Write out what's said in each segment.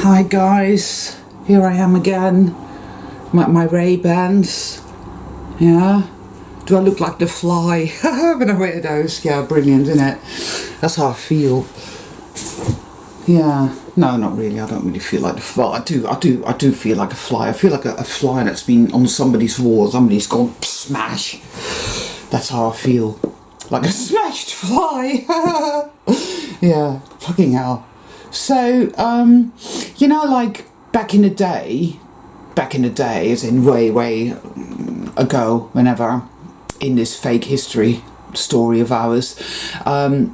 Hi guys, here I am again. My Ray-Bans. Yeah. Do I look like the Fly? When I wear those. Yeah, brilliant, isn't it? That's how I feel. Yeah. No, not really. I don't really feel like the Fly. I do feel like a fly. I feel like a fly that's been on somebody's wall. Somebody's gone smash. That's how I feel. Like a smashed fly. Yeah. Fucking hell. So, like back in the day, as in way ago, whenever, in this fake history story of ours, in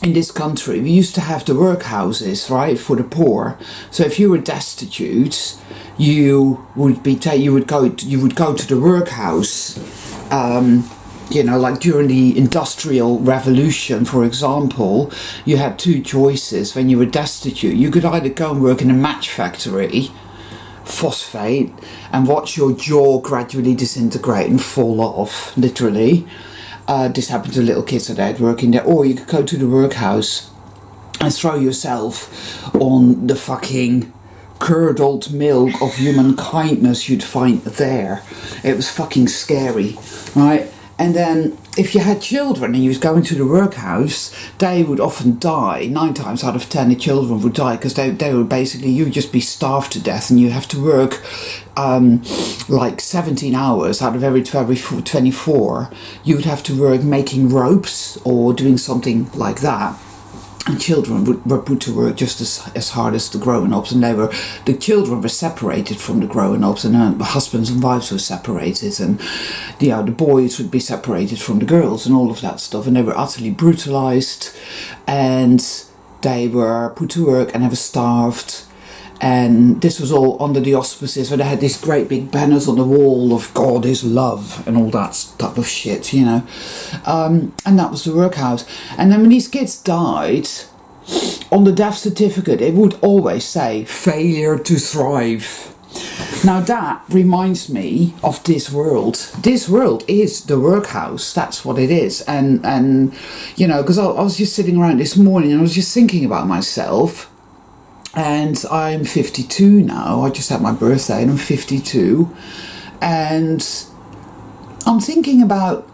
this country, we used to have the workhouses, right, for the poor. So if you were destitute, you would go to the workhouse. Like during the Industrial Revolution, for example, you had two choices when you were destitute. You could either go and work in a match factory, phosphate, and watch your jaw gradually disintegrate and fall off, literally. This happened to little kids that had working there. Or you could go to the workhouse and throw yourself on the fucking curdled milk of human kindness you'd find there. It was fucking scary, right? And then if you had children and you was going to the workhouse, they would often die. 9 times out of 10 the children would die because they were basically, you'd just be starved to death, and you have to work like 17 hours out of every 24. You would have to work making ropes or doing something like that. And children were put to work just as hard as the grown-ups, and the children were separated from the grown-ups, and husbands and wives were separated, and the boys would be separated from the girls and all of that stuff, and they were utterly brutalized, and they were put to work and they were starved. And this was all under the auspices where they had these great big banners on the wall of God is love and all that type of shit, and that was the workhouse. And then when these kids died, on the death certificate it would always say failure to thrive. Now that reminds me of this world. This world is the workhouse. That's what it is. And because I was just sitting around this morning and I was just thinking about myself. And I'm 52 now. I just had my birthday and I'm 52. And I'm thinking about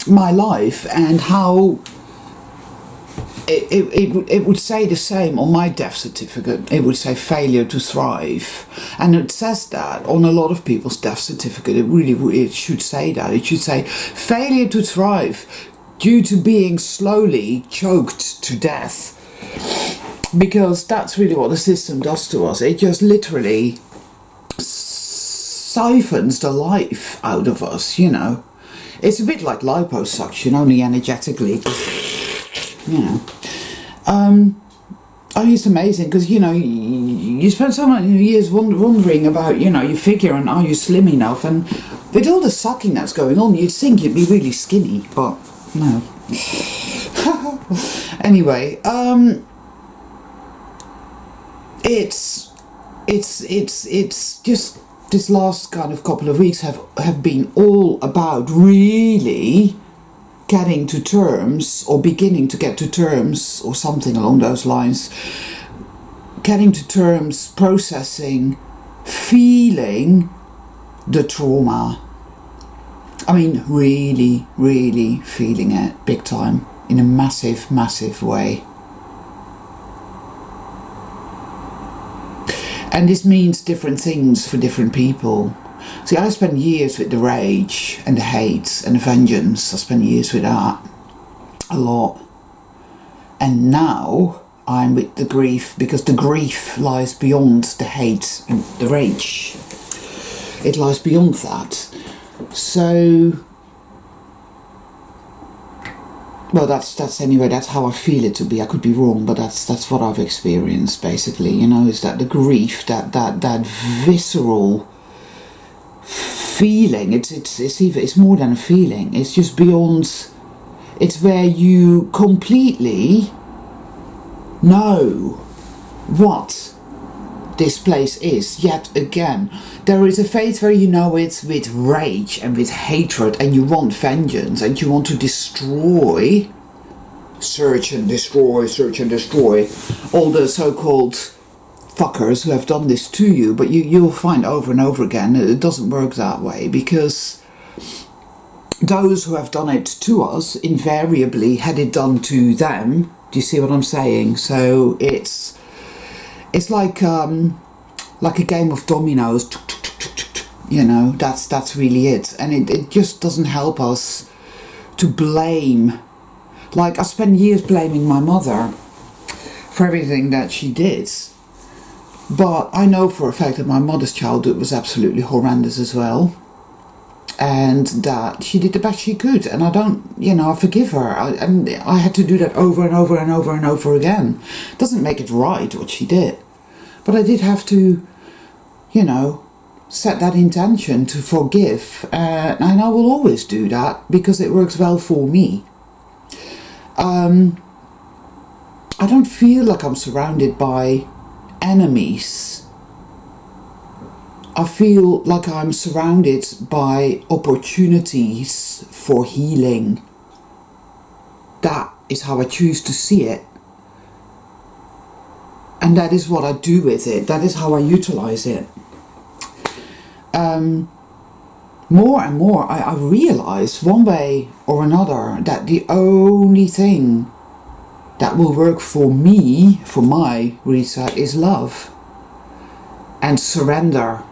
my life and how it would say the same on my death certificate. It would say failure to thrive. And it says that on a lot of people's death certificate. It should say that. It should say failure to thrive due to being slowly choked to death. Because that's really what the system does to us. It just literally siphons the life out of us, It's a bit like liposuction, only energetically. It's amazing because, you spend so many years wondering about, your figure and are you slim enough? And with all the sucking that's going on, you'd think you'd be really skinny, but no. Anyway, it's just this last kind of couple of weeks have been all about really getting to terms, or beginning to get to terms, or something along those lines. Getting to terms, processing, feeling the trauma. I mean, really, really feeling it big time, in a massive, massive way. And this means different things for different people. See, I spent years with the rage and the hate and the vengeance. I spent years with that. A lot. And now I'm with the grief, because the grief lies beyond the hate and the rage. It lies beyond that. So, well, that's anyway, that's how I feel it to be. I could be wrong, but that's what I've experienced, basically, is that the grief, that visceral feeling, it's more than a feeling, it's just beyond, it's where you completely know what this place is. Yet again, there is a phase where it's with rage and with hatred, and you want vengeance and you want to destroy, search and destroy all the so-called fuckers who have done this to you, but you'll find over and over again it doesn't work that way, because those who have done it to us invariably had it done to them. Do you see what I'm saying? So it's like a game of dominoes. You know, that's really it. And it just doesn't help us to blame. Like, I spent years blaming my mother for everything that she did. But I know for a fact that my mother's childhood was absolutely horrendous as well. And that she did the best she could. And I don't, you know, I forgive her. And I had to do that over and over and over and over again. Doesn't make it right what she did. But I did have to, you know, set that intention to forgive. And I will always do that because it works well for me. I don't feel like I'm surrounded by enemies. I feel like I'm surrounded by opportunities for healing. That is how I choose to see it. And that is what I do with it. That is how I utilize it. More and more I realize one way or another that the only thing that will work for me, for my reset, is love and surrender.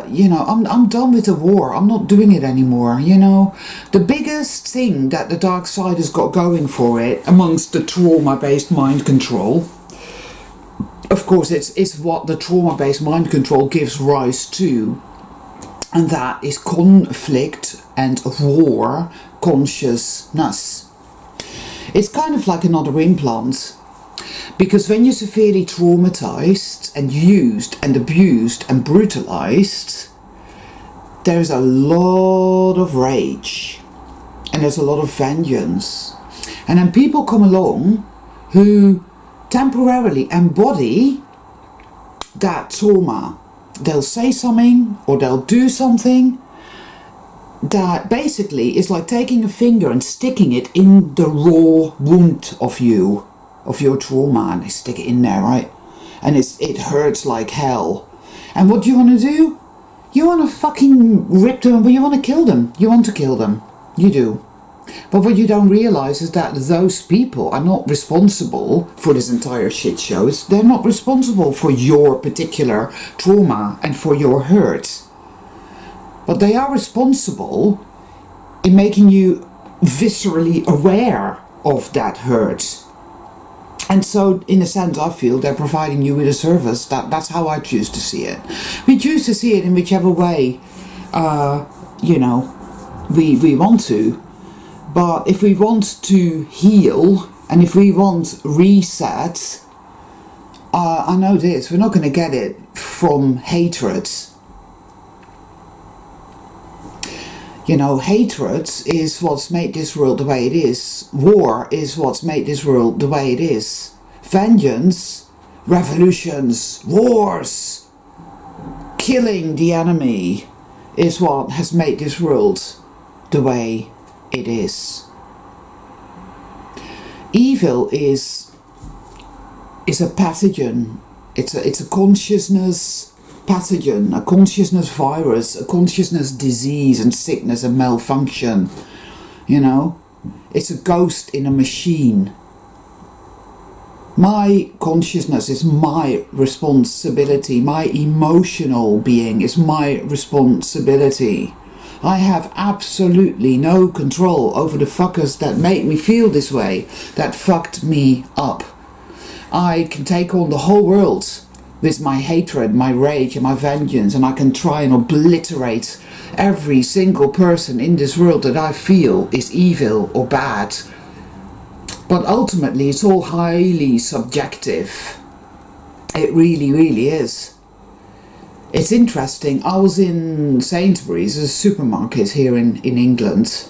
You know, I'm done with the war. I'm not doing it anymore. You know, the biggest thing that the dark side has got going for it, amongst the trauma-based mind control, of course, it's what the trauma-based mind control gives rise to, and that is conflict and war consciousness. It's kind of like another implant, because when you're severely traumatized and used and abused and brutalized, there's a lot of rage and there's a lot of vengeance. And then people come along who temporarily embody that trauma. They'll say something or they'll do something that basically is like taking a finger and sticking it in the raw wound of you, of your trauma, and they stick it in there, right? And it hurts like hell. And what do you want to do? You want to fucking rip them, but you want to kill them. You want to kill them. You do. But what you don't realize is that those people are not responsible for this entire shit show. They're not responsible for your particular trauma and for your hurt. But they are responsible in making you viscerally aware of that hurt. And so, in a sense, I feel they're providing you with a service. That's how I choose to see it. We choose to see it in whichever way, you know, we want to. But if we want to heal, and if we want reset, I know this, we're not going to get it from hatred. You know, hatred is what's made this world the way it is. War is what's made this world the way it is. Vengeance, revolutions, wars, killing the enemy is what has made this world the way it is. Evil is a pathogen. It's a consciousness pathogen, a consciousness virus, a consciousness disease and sickness and malfunction. You know, it's a ghost in a machine. My consciousness is my responsibility. My emotional being is my responsibility. I have absolutely no control over the fuckers that make me feel this way, that fucked me up. I can take on the whole world with my hatred, my rage and my vengeance, and I can try and obliterate every single person in this world that I feel is evil or bad. But ultimately it's all highly subjective. It really, really is. It's interesting, I was in Sainsbury's, a supermarket here in England.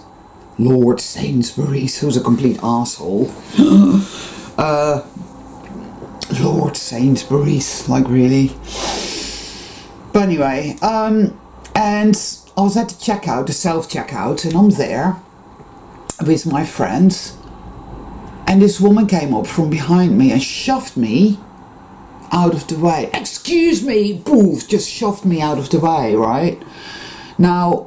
Lord Sainsbury's, who's a complete arsehole. Lord Sainsbury's, like really. But anyway, and I was at the checkout, the self-checkout, and I'm there with my friend. And this woman came up from behind me and shoved me out of the way. Excuse me, boof, just shoved me out of the way, right? Now,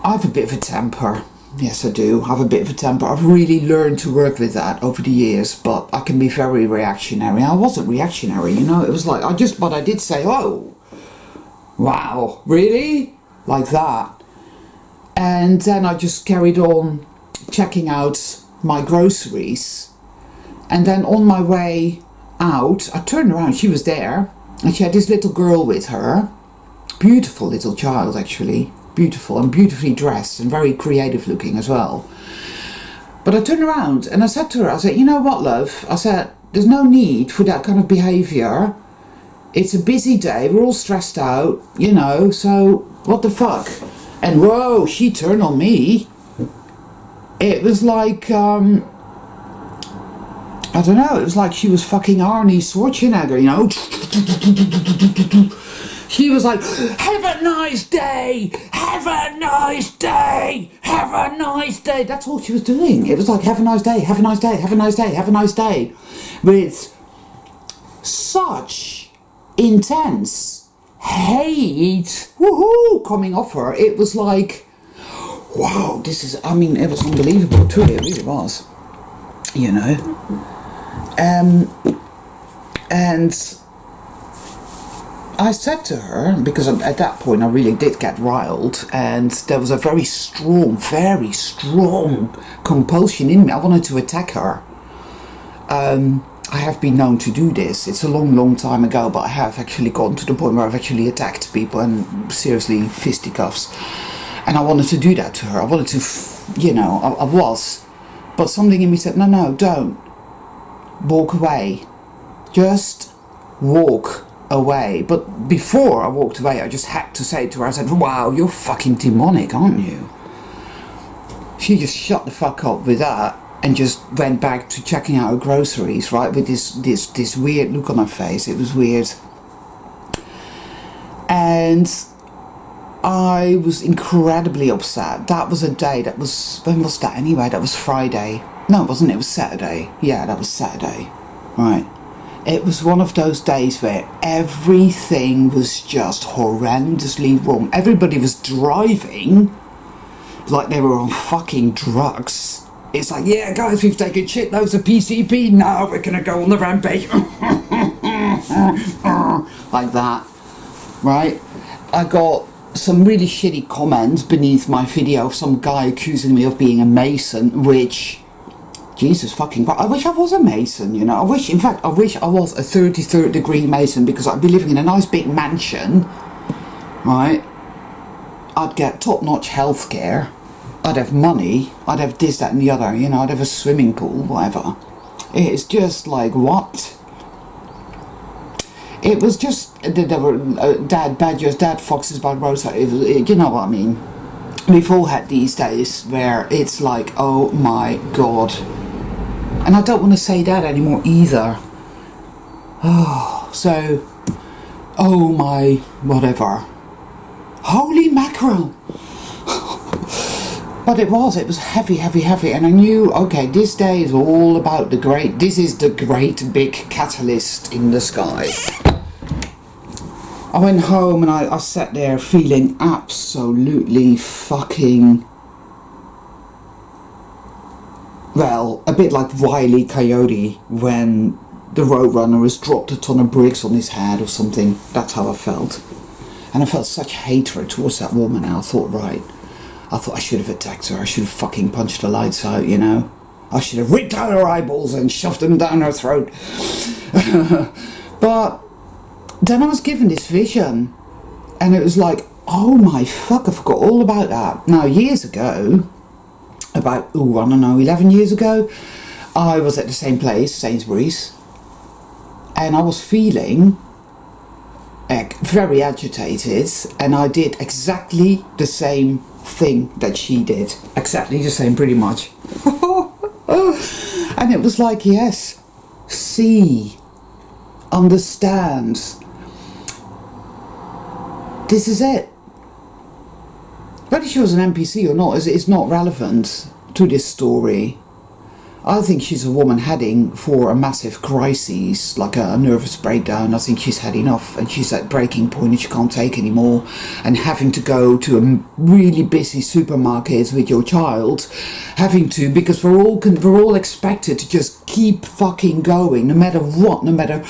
I have a bit of a temper. Yes, I do. I have a bit of a temper. I've really learned to work with that over the years, but I can be very reactionary. I wasn't reactionary, you know. It was like, but I did say, oh, wow, really? Like that. And then I just carried on checking out my groceries. And then on my way out, I turned around, she was there, and she had this little girl with her. Beautiful little child, actually. Beautiful, and beautifully dressed, and very creative looking as well. But I turned around and I said to her, I said, you know what, love? I said, there's no need for that kind of behaviour. It's a busy day, we're all stressed out, you know, so what the fuck? And whoa, she turned on me. It was like, I don't know, it was like she was fucking Arnie Schwarzenegger, you know. She was like, have a nice day, have a nice day, have a nice day. That's all she was doing. It was like, have a nice day, have a nice day, have a nice day, have a nice day. With such intense hate, woohoo, coming off her. It was like, wow, this is, I mean, it was unbelievable, truly, it really was, you know. And I said to her, because at that point I really did get riled, and there was a very strong compulsion in me. I wanted to attack her. I have been known to do this. It's a long time ago, but I have actually gotten to the point where I've actually attacked people, and seriously, fisticuffs. And I wanted to do that to her. I wanted to, you know, I was. But something in me said, no, don't. Walk away. Just walk away. But before I walked away, I just had to say to her, I said, wow, you're fucking demonic, aren't you? She just shut the fuck up with that and just went back to checking out her groceries, right, with this weird look on her face. It was weird. And I was incredibly upset. That was a day, that was, when was that anyway? That was Friday. No, it wasn't, it was Saturday. Yeah, that was Saturday, right. It was one of those days where everything was just horrendously wrong. Everybody was driving like they were on fucking drugs. It's like, yeah, guys, we've taken shitloads of PCP, now we're gonna go on the rampage. Like that, right? I got some really shitty comments beneath my video of some guy accusing me of being a Mason, which, Jesus fucking Christ, I wish I was a Mason, you know. I wish I was a 33rd degree Mason, because I'd be living in a nice big mansion, right? I'd get top-notch healthcare, I'd have money, I'd have this, that and the other, you know, I'd have a swimming pool, whatever. It's just like, what? It was just, there were dad badgers, dad foxes by the roadside, you know what I mean. We've all had these days where it's like, oh my god. And I don't want to say that anymore either. Oh, so, oh my, whatever. Holy mackerel. But it was heavy, and I knew, okay, this day is all about this is the great big catalyst in the sky. I went home and I sat there feeling absolutely fucking, well, a bit like Wile E. Coyote when the Roadrunner has dropped a ton of bricks on his head or something. That's how I felt. And I felt such hatred towards that woman, and I thought, right, I should have attacked her. I should have fucking punched the lights out, you know. I should have ripped out her eyeballs and shoved them down her throat. But then I was given this vision, and it was like, oh my fuck, I forgot all about that. Now, years ago, about, I don't know, 11 years ago, I was at the same place, Sainsbury's, and I was feeling very agitated, and I did exactly the same thing that she did. Exactly the same, pretty much. And it was like, yes, see, understand, this is it. Whether she was an NPC or not is not relevant. to this story. I think she's a woman heading for a massive crisis, like a nervous breakdown. I think she's had enough and she's at breaking point and she can't take anymore. And having to go to a really busy supermarket with your child, having to, because we're all expected to just keep fucking going, no matter what, no matter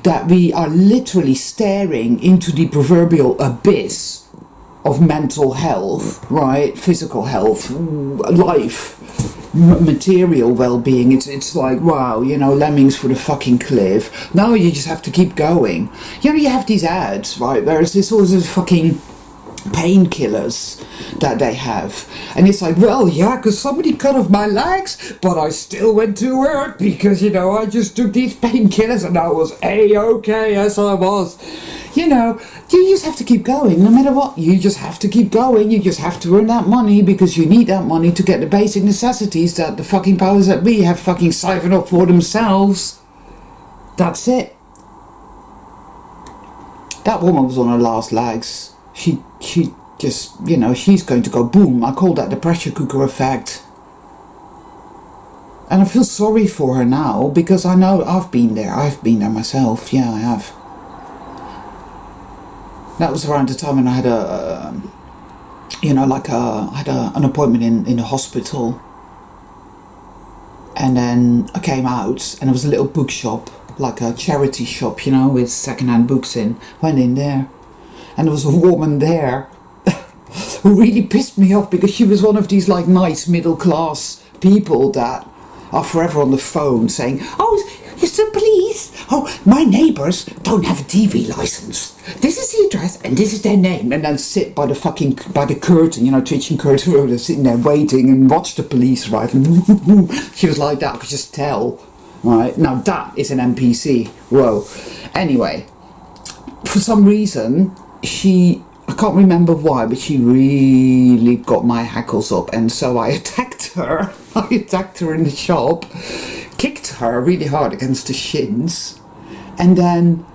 that we are literally staring into the proverbial abyss of mental health, right? Physical health, life, material well-being. It's like, wow, you know, lemmings for the fucking cliff. Now you just have to keep going. You know, you have these ads, right, where it's all these fucking painkillers that they have, and it's like, well, yeah, because somebody cut off my legs, but I still went to work because, you know, I just took these painkillers and I was A-okay, yes I was. You know, you just have to keep going, no matter what. You just have to keep going. You just have to earn that money because you need that money to get the basic necessities that the fucking powers that be have fucking siphoned up for themselves. That's it. That woman was on her last legs. She just, you know, she's going to go boom. I call that the pressure cooker effect. And I feel sorry for her now because I know I've been there. I've been there myself. Yeah, I have. That was around the time when I had an appointment in the hospital. And then I came out and there was a little bookshop, like a charity shop, you know, with second-hand books in. Went in there and there was a woman there who really pissed me off because she was one of these like nice middle-class people that are forever on the phone saying, oh, it's the police. Oh, my neighbours don't have a TV licence. This is the address and this is their name. And then sit by the curtain, you know, twitching curtain, they're sitting there waiting and watch the police arrive. And she was like that, I could just tell. Right, now that is an NPC. Whoa. Anyway, for some reason, I can't remember why, but she really got my hackles up, and so I attacked her. I attacked her in the shop, kicked her really hard against the shins, and then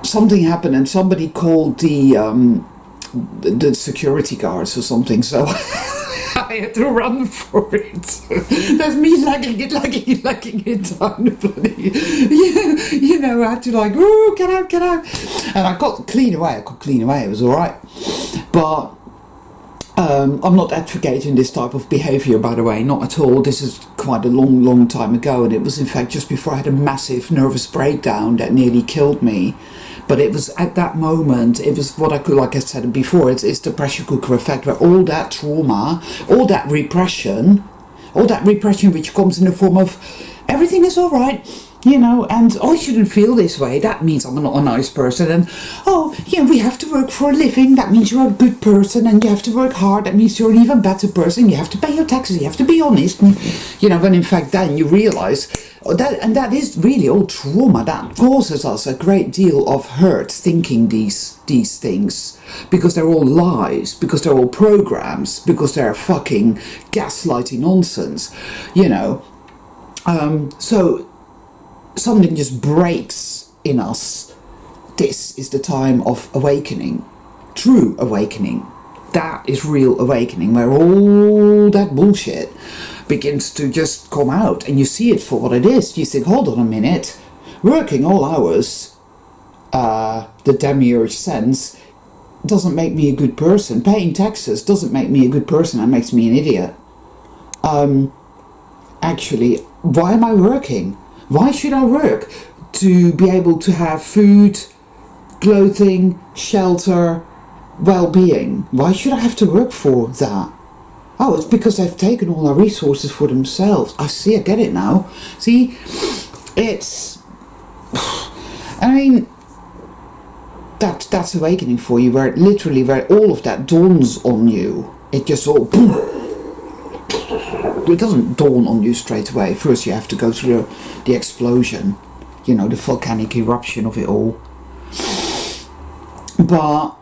something happened and somebody called the security guards or something, so I had to run for it. That's me lagging it down. You know, I had to like, ooh, get out. And I got clean away. It was all right. But I'm not advocating this type of behaviour, by the way, not at all. This is quite a long time ago, and it was in fact just before I had a massive nervous breakdown that nearly killed me. But it was at that moment, it was what I could, like I said before, it's the pressure cooker effect, where all that trauma, all that repression which comes in the form of everything is all right, you know, and I shouldn't feel this way, that means I'm not a nice person, and oh, yeah, we have to work for a living, that means you're a good person, and you have to work hard, that means you're an even better person, you have to pay your taxes, you have to be honest, and, you know, when in fact then you realise that is really all trauma that causes us a great deal of hurt thinking these things, because they're all lies, because they're all programs, because they're fucking gaslighting nonsense, you know. So something just breaks in us. This is the time of awakening, true awakening. That is real awakening, where all that bullshit begins to just come out and you see it for what it is. You think, hold on a minute, working all hours, the demiurge sense, doesn't make me a good person. Paying taxes doesn't make me a good person, it makes me an idiot. Actually, why am I working? Why should I work? To be able to have food, clothing, shelter, well-being. Why should I have to work for that? Oh, it's because they've taken all our resources for themselves. I see, I get it now. See, it's... I mean, that's awakening for you, where all of that dawns on you. It just all... It doesn't dawn on you straight away. First you have to go through the explosion, you know, the volcanic eruption of it all. But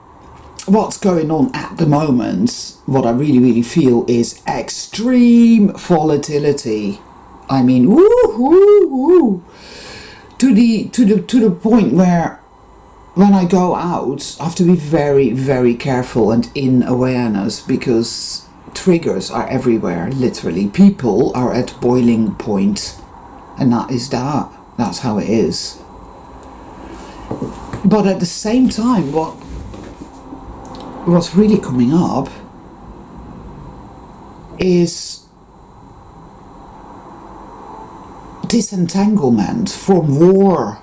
what's going on at the moment, what I really feel, is extreme volatility. I mean, woo, to the point where when I go out, I have to be very careful and in awareness, because triggers are everywhere, literally. People are at boiling point, and that is that. That's how it is. But at the same time, what's really coming up is disentanglement from war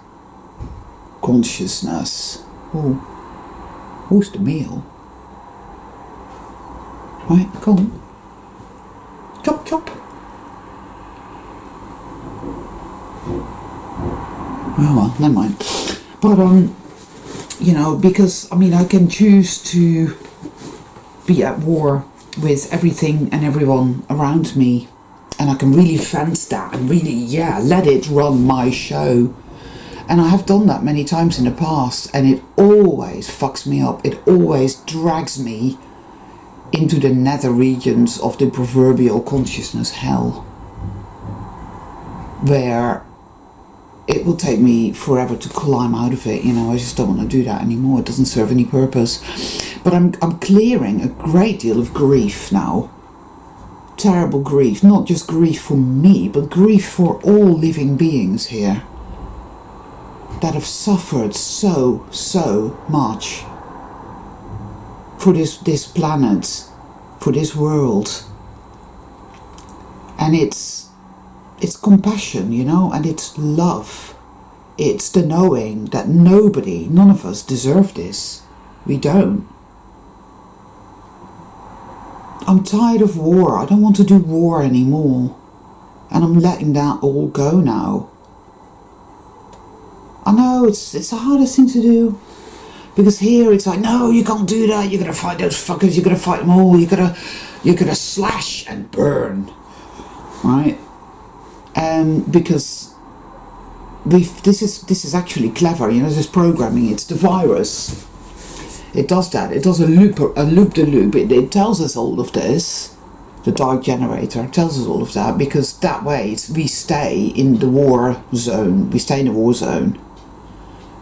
consciousness. Oh, who's the meal? Right, come on. Chop, chop. Oh well, never mind. But you know, because I mean, I can choose to be at war with everything and everyone around me, and I can really fence that and really, yeah, let it run my show. And I have done that many times in the past, and it always fucks me up. It always drags me into the nether regions of the proverbial consciousness hell, where it will take me forever to climb out of it. You know, I just don't want to do that anymore. It doesn't serve any purpose. But I'm clearing a great deal of grief now. Terrible grief. Not just grief for me, but grief for all living beings here that have suffered so much for this planet, for this world. And it's compassion, you know, and it's love. It's the knowing that none of us deserve this. We don't. I'm tired of war. I don't want to do war anymore. And I'm letting that all go now. I know it's the hardest thing to do. Because here it's like, no, you can't do that. You're going to fight those fuckers. You're going to fight them all. You're going to slash and burn. Right? Because this is actually clever. You know, this programming. It's the virus. It does that. It does a loop-de-loop. It tells us all of this. The dark generator tells us all of that, because that way we stay in the war zone. We stay in the war zone.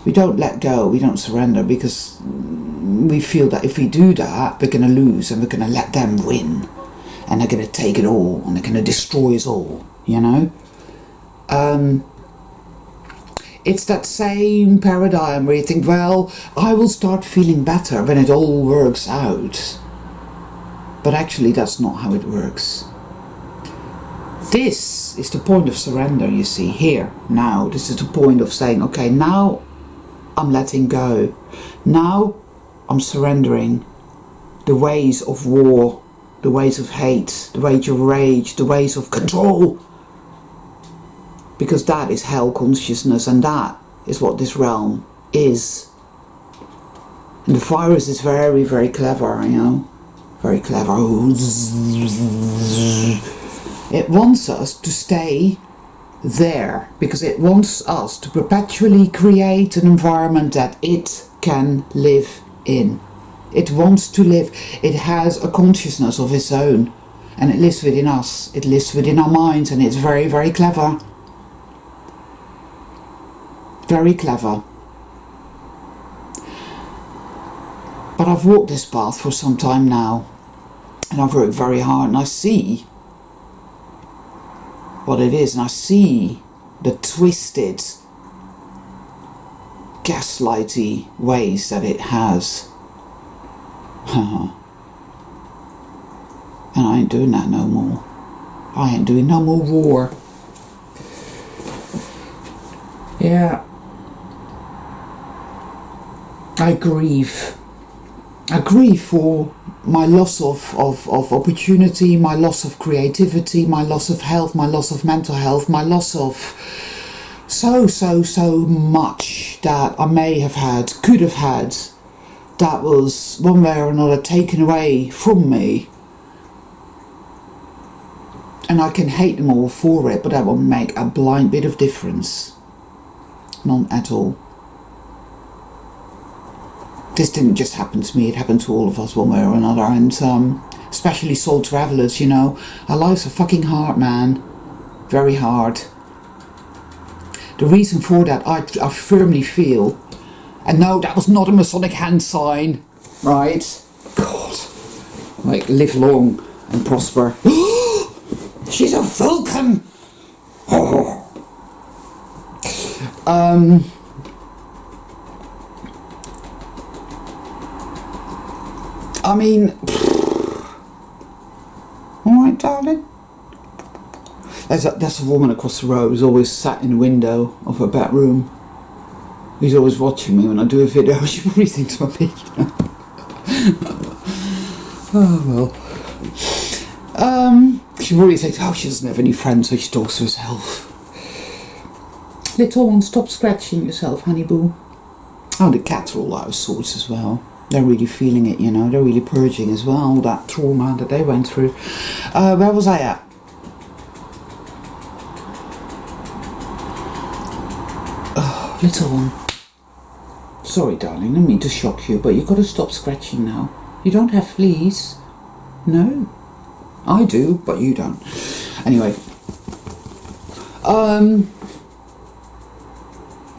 We don't let go. We don't surrender, because we feel that if we do that, we're going to lose, and we're going to let them win, and they're going to take it all, and they're going to destroy us all. You know. It's that same paradigm where you think, well, I will start feeling better when it all works out. But actually, that's not how it works. This is the point of surrender, you see, here, now. This is the point of saying, okay, now I'm letting go. Now I'm surrendering the ways of war, the ways of hate, the ways of rage, the ways of control. Because that is hell consciousness, and that is what this realm is. And the virus is very, very clever, you know. Very clever. It wants us to stay there, because it wants us to perpetually create an environment that it can live in. It wants to live. It has a consciousness of its own, and it lives within us. It lives within our minds, and it's very, very clever. Very clever. But I've walked this path for some time now, and I've worked very hard, and I see what it is, and I see the twisted, gaslighty ways that it has. And I ain't doing that no more. I ain't doing no more war. Yeah. I grieve. I grieve for my loss of opportunity, my loss of creativity, my loss of health, my loss of mental health, my loss of so much that I may have had, could have had, that was one way or another taken away from me. And I can hate them all for it, but that won't make a blind bit of difference. None at all. This didn't just happen to me, it happened to all of us one way or another, and especially soul travellers, you know. Our lives are fucking hard, man. Very hard. The reason for that, I firmly feel, and no, that was not a Masonic hand sign, right? God, like, live long, and prosper. She's a Vulcan! Oh. I mean, alright, darling. There's a woman across the road who's always sat in the window of her bedroom. Who's always watching me when I do a video. She probably thinks I'm big, you know. Oh well. She probably thinks, oh, she doesn't have any friends, so she talks to herself. Little one, stop scratching yourself, honey boo. Oh, the cats are all out of sorts as well. They're really feeling it, you know. They're really purging as well, all that trauma that they went through. Where was I at? Oh, little one. Sorry, darling, I didn't mean to shock you, but you've got to stop scratching now. You don't have fleas. No. I do, but you don't. Anyway.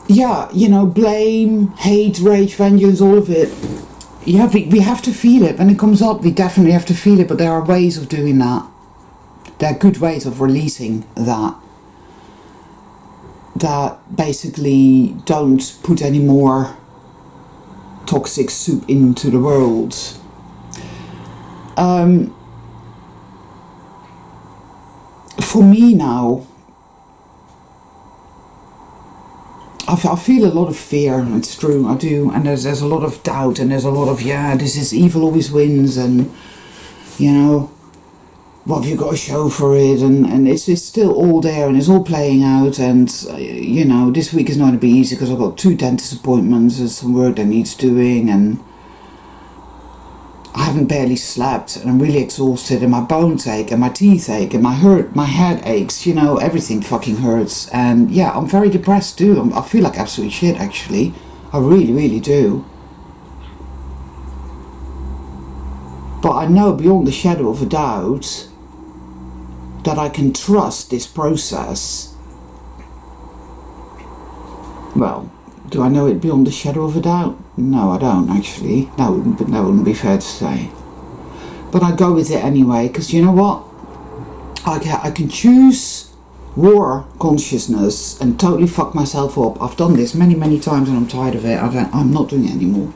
Yeah, you know, blame, hate, rage, vengeance, all of it. Yeah, we have to feel it. When it comes up, we definitely have to feel it, but there are ways of doing that. There are good ways of releasing that. That basically don't put any more toxic soup into the world. For me now, I feel a lot of fear, it's true, I do, and there's a lot of doubt, and there's a lot of, yeah, this is evil always wins, and, you know, what have you got to show for it, and it's still all there, and it's all playing out, and, you know, this week is not going to be easy, because I've got 2 dentist appointments, there's some work that needs doing, and I haven't barely slept, and I'm really exhausted, and my bones ache, and my teeth ache, and my head aches, you know, everything fucking hurts, and yeah, I'm very depressed too. I feel like absolute shit, actually. I really, really do. But I know beyond the shadow of a doubt that I can trust this process. Well, do I know it beyond the shadow of a doubt? No, I don't, actually. That wouldn't be fair to say. But I go with it anyway, because you know what? I can choose war consciousness and totally fuck myself up. I've done this many, many times and I'm tired of it. I'm not doing it anymore.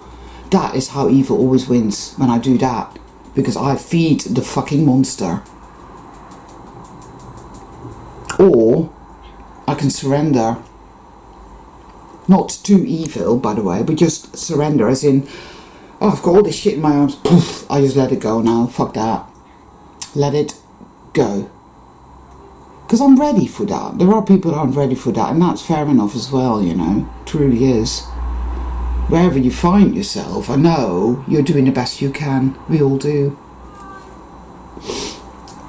That is how evil always wins, when I do that. Because I feed the fucking monster. Or I can surrender. Not to evil, by the way, but just surrender, as in, oh, I've got all this shit in my arms, poof, I just let it go now, fuck that. Let it go. Because I'm ready for that. There are people that aren't ready for that, and that's fair enough as well, you know, truly is. Wherever you find yourself, I know you're doing the best you can, we all do.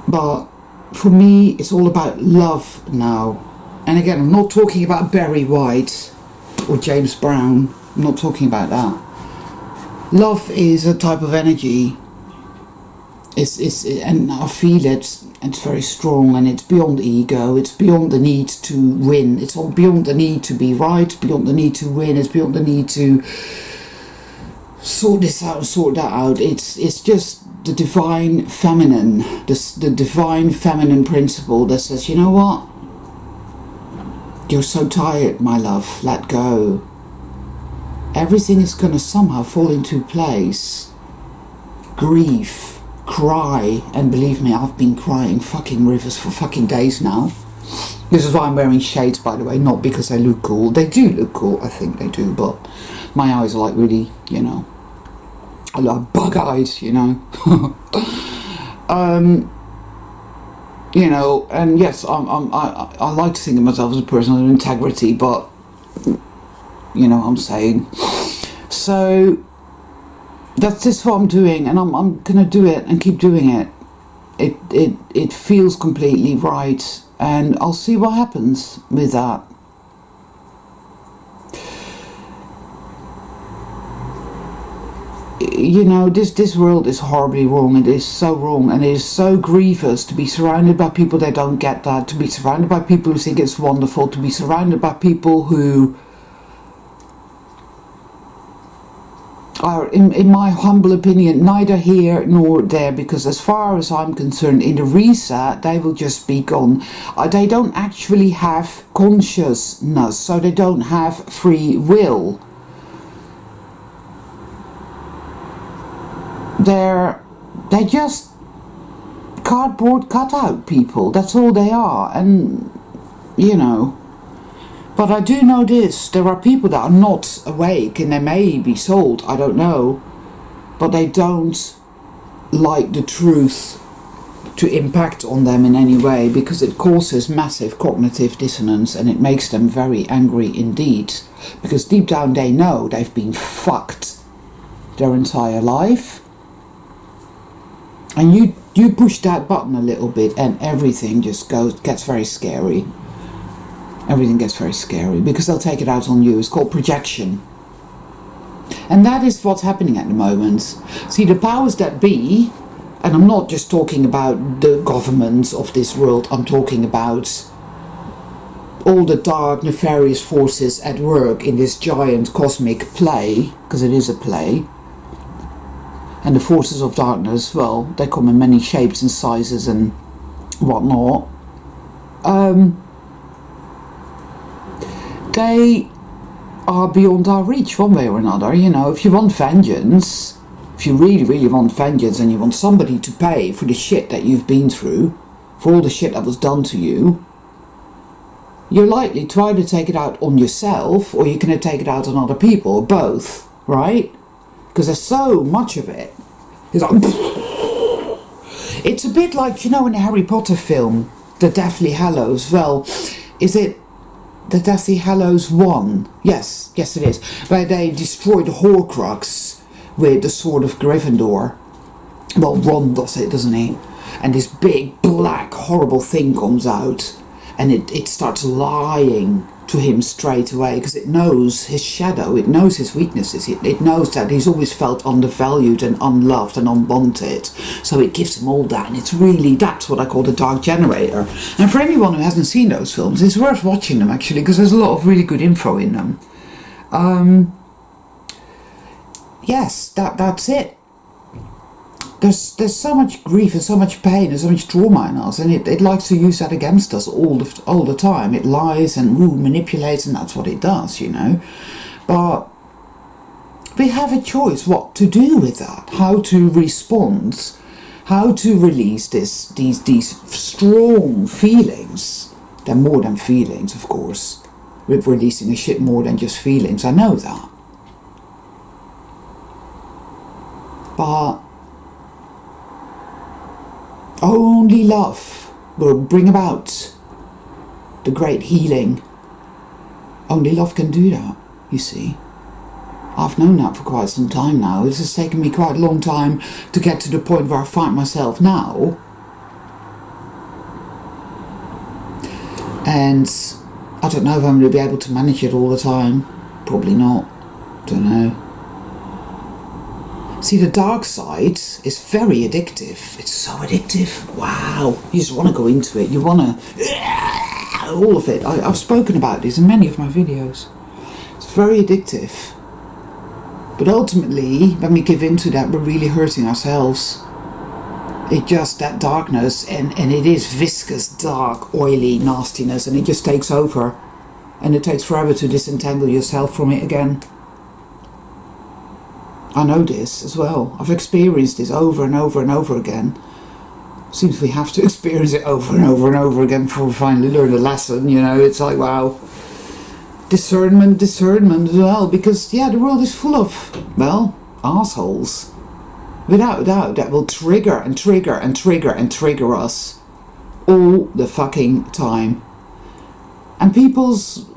But for me, it's all about love now. And again, I'm not talking about Barry White or James Brown. I'm not talking about that. Love is a type of energy. And I feel it. It's very strong, and it's beyond ego. It's beyond the need to win. It's all beyond the need to be right. Beyond the need to win. It's beyond the need to sort this out, sort that out. It's just the divine feminine, the divine feminine principle that says, you know what? You're so tired, my love, let go. Everything is going to somehow fall into place. Grief, cry, and believe me, I've been crying fucking rivers for fucking days now. This is why I'm wearing shades, by the way, not because they look cool. They do look cool, I think they do, but my eyes are like really, you know, I like bug eyes, you know. You know, and yes, I like to think of myself as a person of integrity, but you know what I'm saying. So that's just what I'm doing, and I'm gonna do it and keep doing it. It feels completely right, and I'll see what happens with that. You know, this world is horribly wrong. It is so wrong, and it is so grievous to be surrounded by people that don't get that, to be surrounded by people who think it's wonderful, to be surrounded by people who are, in my humble opinion, neither here nor there, because as far as I'm concerned, in the reset, they will just be gone. They don't actually have consciousness, so they don't have free will. They're just cardboard cutout people. That's all they are. And, you know, but I do know this, there are people that are not awake, and they may be sold, I don't know, but they don't like the truth to impact on them in any way, because it causes massive cognitive dissonance, and it makes them very angry indeed, because deep down they know they've been fucked their entire life. And you push that button a little bit and everything just gets very scary. Everything gets very scary because they'll take it out on you. It's called projection. And that is what's happening at the moment. See, the powers that be, and I'm not just talking about the governments of this world, I'm talking about all the dark, nefarious forces at work in this giant cosmic play, because it is a play. And the forces of darkness, well, they come in many shapes and sizes and whatnot. They are beyond our reach one way or another. You know, if you want vengeance, if you really, really want vengeance, and you want somebody to pay for the shit that you've been through, for all the shit that was done to you, you're likely to either take it out on yourself, or you're going to take it out on other people, or both, right? Because there's so much of it. It's like, it's a bit like, you know, in the Harry Potter film, the Deathly Hallows. Well, is it the Deathly Hallows 1? Yes it is. Where they destroy the Horcrux with the Sword of Gryffindor. Well, Ron does it, doesn't he? And this big, black, horrible thing comes out. And it starts lying to him straight away, because it knows his shadow, it knows his weaknesses, it knows that he's always felt undervalued and unloved and unwanted, so it gives him all that, and it's really, that's what I call the dark generator. And for anyone who hasn't seen those films, it's worth watching them actually, because there's a lot of really good info in them. Yes, that's it. There's so much grief and so much pain and so much trauma in us, and it likes to use that against us all the time. It lies and manipulates, and that's what it does, you know. But we have a choice what to do with that, how to respond, how to release these strong feelings. They're more than feelings, of course. We're releasing a shit more than just feelings, I know that. But only love will bring about the great healing. Only love can do that, you see. I've known that for quite some time now. This has taken me quite a long time to get to the point where I find myself now. And I don't know if I'm going to be able to manage it all the time. Probably not. Don't know. See, the dark side is very addictive. It's so addictive. Wow. You just want to go into it. You want to... all of it. I've spoken about this in many of my videos. It's very addictive. But ultimately, when we give in to that, we're really hurting ourselves. It just, that darkness, and it is viscous, dark, oily nastiness, and it just takes over. And it takes forever to disentangle yourself from it again. I know this as well. I've experienced this over and over and over again. Seems we have to experience it over and over and over again before we finally learn a lesson, you know. It's like, wow. Discernment as well. Because, yeah, the world is full of, well, assholes. Without doubt, that will trigger and trigger and trigger and trigger us all the fucking time. And people's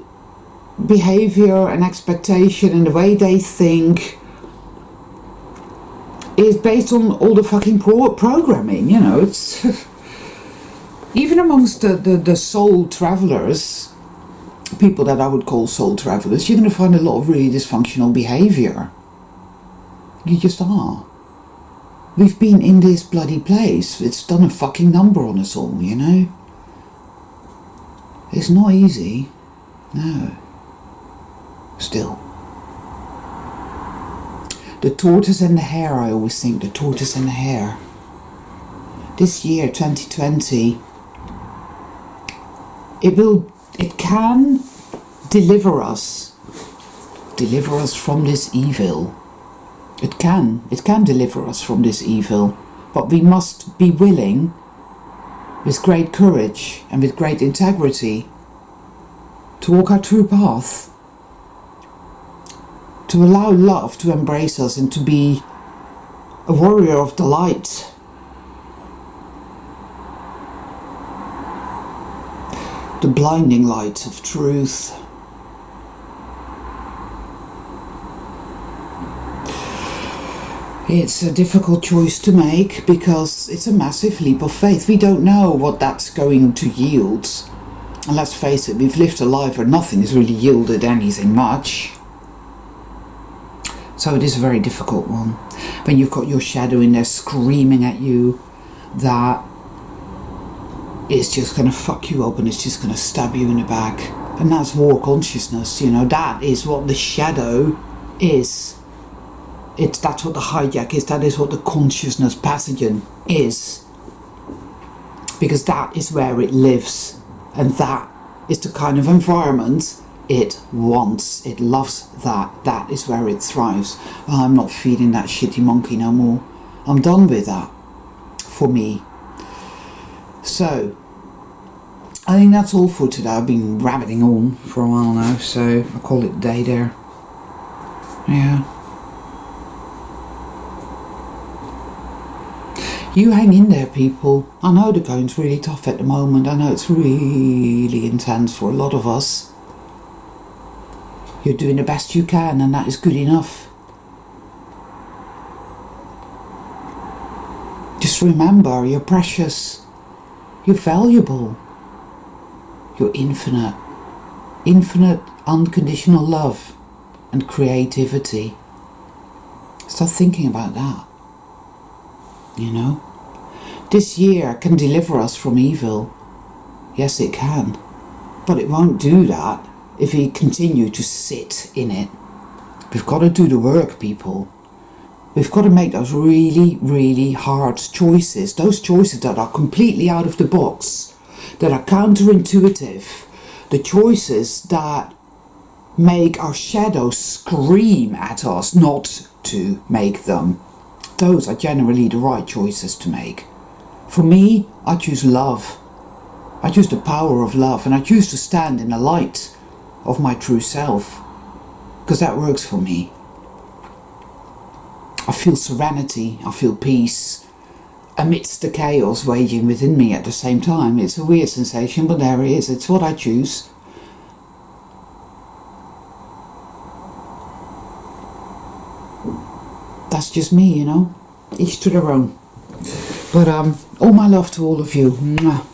behavior and expectation and the way they think is based on all the fucking programming, you know. It's even amongst the soul travelers, people that I would call soul travelers, you're going to find a lot of really dysfunctional behavior. You just are. We've been in this bloody place. It's done a fucking number on us all, you know. It's not easy. No. Still. The tortoise and the hare, I always think, the tortoise and the hare. This year, 2020, it can deliver us from this evil. It can deliver us from this evil, but we must be willing, with great courage and with great integrity, to walk our true path, to allow love to embrace us and to be a warrior of the light. The blinding light of truth. It's a difficult choice to make because it's a massive leap of faith. We don't know what that's going to yield. And let's face it, we've lived a life where nothing has really yielded anything much. So it is a very difficult one. When you've got your shadow in there screaming at you that it's just going to fuck you up and it's just going to stab you in the back. And that's war consciousness, you know, that is what the shadow is. That's what the hijack is, that is what the consciousness pathogen is. Because that is where it lives. And that is the kind of environment it wants. It loves that. That is where it thrives. Well, I'm not feeding that shitty monkey no more. I'm done with that. For me. So, I think that's all for today. I've been rabbiting on for a while now, so I'll call it a day there. Yeah. You hang in there, people. I know the going's really tough at the moment. I know it's really intense for a lot of us. You're doing the best you can, and that is good enough. Just remember, you're precious. You're valuable. You're infinite. Infinite unconditional love and creativity. Start thinking about that. You know? This year can deliver us from evil. Yes, it can. But it won't do that if we continue to sit in it. We've got to do the work, people. We've got to make those really, really hard choices. Those choices that are completely out of the box. That are counterintuitive. The choices that make our shadows scream at us not to make them. Those are generally the right choices to make. For me, I choose love. I choose the power of love, and I choose to stand in the light of my true self. Because that works for me. I feel serenity, I feel peace, amidst the chaos waging within me at the same time. It's a weird sensation, but there it is. It's what I choose. That's just me, you know. Each to their own. But all my love to all of you. Mwah.